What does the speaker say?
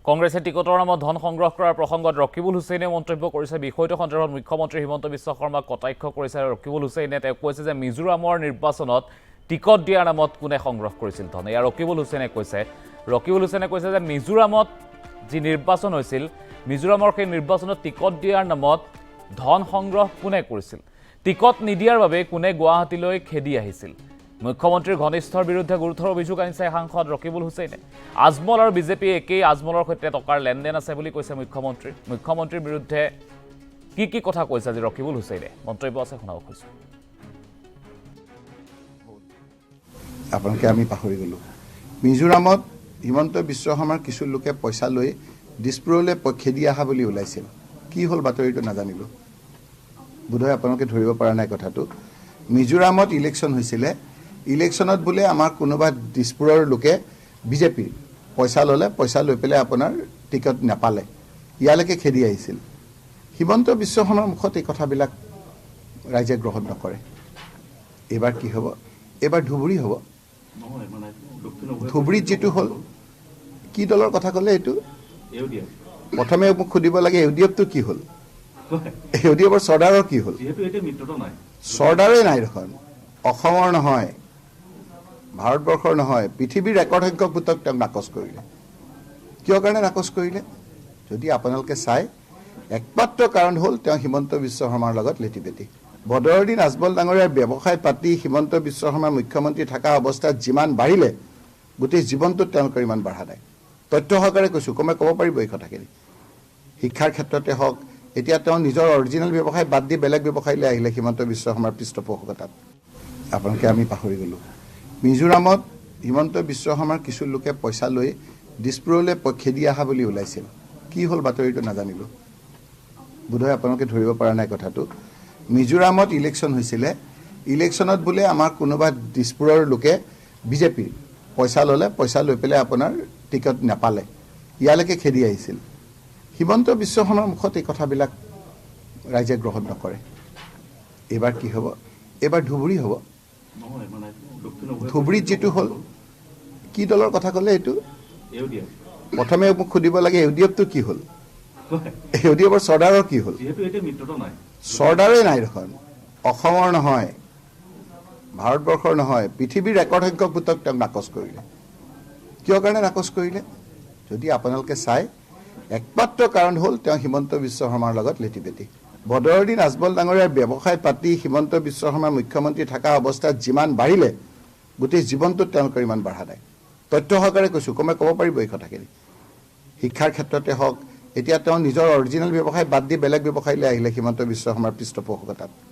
কংগ্ৰেছে টিকটৰ নামত ধন সংগ্ৰহ কৰাৰ প্ৰসংগত ৰকিবুল হুছেইনে মন্তব্য কৰিছে। বিষয়টো সন্দৰ্ভত মুখ্যমন্ত্ৰী হিমন্ত বিশ্ব শৰ্মাক কটাক্ষ কৰিছে ৰকিবুল হুছেইনে। তেওঁ কৈছে যে মিজোৰামৰ নিৰ্বাচনত টিকট দিয়াৰ নামত কোনে সংগ্ৰহ কৰিছিল ধন। এয়া ৰকিবুল হুছেইনে কৈছে যে মিজোৰামত যি নিৰ্বাচন হৈছিল, মিজোৰামৰ সেই নিৰ্বাচনত টিকট দিয়াৰ নামত ধন সংগ্ৰহ কোনে কৰিছিল, টিকট নিদিয়াৰ বাবে কোনে গুৱাহাটীলৈ খেদি আহিছিল। মুখ্যমন্ত্ৰীৰ ঘনিষ্ঠৰ বিৰুদ্ধে গুৰুতৰ অভিযোগ আনিছে সাংসদ ৰকিবুল হুছেইনে। আজমল আৰু বিজেপি একেই, আজমলৰ সৈতে টকাৰ লেনদেন আছে বুলি কৈছে মুখ্যমন্ত্ৰীৰ বিৰুদ্ধে কি কথা কৈছে আজি ৰকিবুল হুছেইনে, মন্তব্য আছে শুনাব খুজিছোঁ। আপোনালোকে আমি পাহৰি গ'লোঁ, মিজোৰামত হিমন্ত বিশ্ব শৰ্মাৰ কিছু লোকে পইচা লৈ দিছপুৰলৈ খেদি অহা বুলি ওলাইছিল। কি হ'ল বাতৰিটো নাজানিলোঁ, বোধহয় আপোনালোকে ধৰিব পৰা নাই কথাটো। মিজোৰামত ইলেকশ্যন হৈছিলে, ইলেকশ্যনত বোলে আমাৰ কোনোবা দিছপুৰৰ লোকে বিজেপিৰ পইচা ল'লে, পইচা লৈ পেলাই আপোনাৰ টিকট নাপালে, ইয়ালৈকে খেদি আহিছিল। হিমন্ত বিশ্ব শৰ্মাৰ মুখত এই কথাবিলাক ৰাইজে গ্ৰহণ নকৰে। এইবাৰ কি হ'ব, এইবাৰ ধুবুৰী হ'ব। ধুবুৰীত যিটো হ'ল, কি দলৰ কথা ক'লে এইটো প্ৰথমে মোক সুধিব লাগে, ইউডিএফটো কি হ'ল, ইউডিএফৰ চৰ্দাৰৰ কি হ'ল? চৰ্দাৰেই নাই দেখোন, অসমৰ নহয়, ভাৰতবৰ্ষৰ নহয়, পৃথিৱীৰ ৰেকৰ্ড সংখ্যক ভোটক তেওঁক নাকচ কৰিলে। কিয় কাৰণে নাকচ কৰিলে যদি আপোনালোকে চাই, একমাত্ৰ কাৰণ হ'ল তেওঁ হিমন্ত বিশ্ব শৰ্মাৰ লগত লেটি পেটি। বদৰুদ্দিন আজমল ডাঙৰীয়াৰ ব্যৱসায় পাতি হিমন্ত বিশ্ব শৰ্মা মুখ্যমন্ত্ৰী থকা অৱস্থাত যিমান বাঢ়িলে, গোটেই জীৱনটোত তেওঁলোকৰ ইমান বাঢ়া নাই। তথ্য সহকাৰে কৈছোঁ, ক'ব পাৰিব এই কথাখিনি। শিক্ষাৰ ক্ষেত্ৰতে হওক, এতিয়া তেওঁ নিজৰ অৰিজিনেল ব্যৱসায় বাদ দি বেলেগ ব্যৱসায়লৈ আহিলে হিমন্ত বিশ্ব শৰ্মাৰ পৃষ্ঠপোষকতাত। আপোনালোকে আমি পাহৰি গ'লোঁ, মিজোৰামত হিমন্ত বিশ্ব শৰ্মাৰ কিছু লোকে পইচা লৈ দিছপুৰলৈ খেদি অহা বুলি ওলাইছিল। কি হ'ল বাতৰিটো নাজানিলোঁ, বোধহয় আপোনালোকে ধৰিব পৰা নাই কথাটো। মিজোৰামত ইলেকশ্যন হৈছিলে, ইলেকশ্যনত বোলে আমাৰ কোনোবা দিছপুৰৰ লোকে বিজেপিৰ পইচা ল'লে, পইচা লৈ পেলাই আপোনাৰ টিকট নাপালে, ইয়ালৈকে খেদি আহিছিল। হিমন্ত বিশ্ব শৰ্মাৰ মুখত এই কথাবিলাক ৰাইজে গ্ৰহণ নকৰে। এইবাৰ কি হ'ব, এইবাৰ ধুবুৰী হ'ব। ধুবুৰীত যিটো হ'ল, কি দলৰ কথা ক'লে এইটো প্ৰথমে মোক সুধিব লাগে, ইউডিএফটো কি হ'ল, ইউডিএফৰ চৰ্দাৰৰ কি হ'ল? চৰ্দাৰেই নাই দেখোন, অসমৰ নহয়, ভাৰতবৰ্ষৰ নহয়, পৃথিৱীৰ ৰেকৰ্ড সংখ্যক ভোটক তেওঁক নাকচ কৰিলে। কিয় কাৰণে নাকচ কৰিলে যদি আপোনালোকে চাই, একমাত্ৰ কাৰণ হ'ল তেওঁ হিমন্ত বিশ্ব শৰ্মাৰ লগত লেটি পেটি। বদৰুদ্দিন আজমল ডাঙৰীয়াৰ ব্যৱসায় পাতি হিমন্ত বিশ্ব শৰ্মা মুখ্যমন্ত্ৰী থকা অৱস্থাত যিমান বাঢ়িলে, গোটেই জীৱনটোত তেওঁলোকৰ ইমান বাঢ়া নাই। তথ্য সহকাৰে কৈছোঁ, ক'ব পাৰিব এই কথাখিনি। শিক্ষাৰ ক্ষেত্ৰতে হওক, এতিয়া তেওঁ নিজৰ অৰিজিনেল ব্যৱসায় বাদ দি বেলেগ ব্যৱসায়লৈ আহিলে হিমন্ত বিশ্ব শৰ্মাৰ পৃষ্ঠপোষকতাত।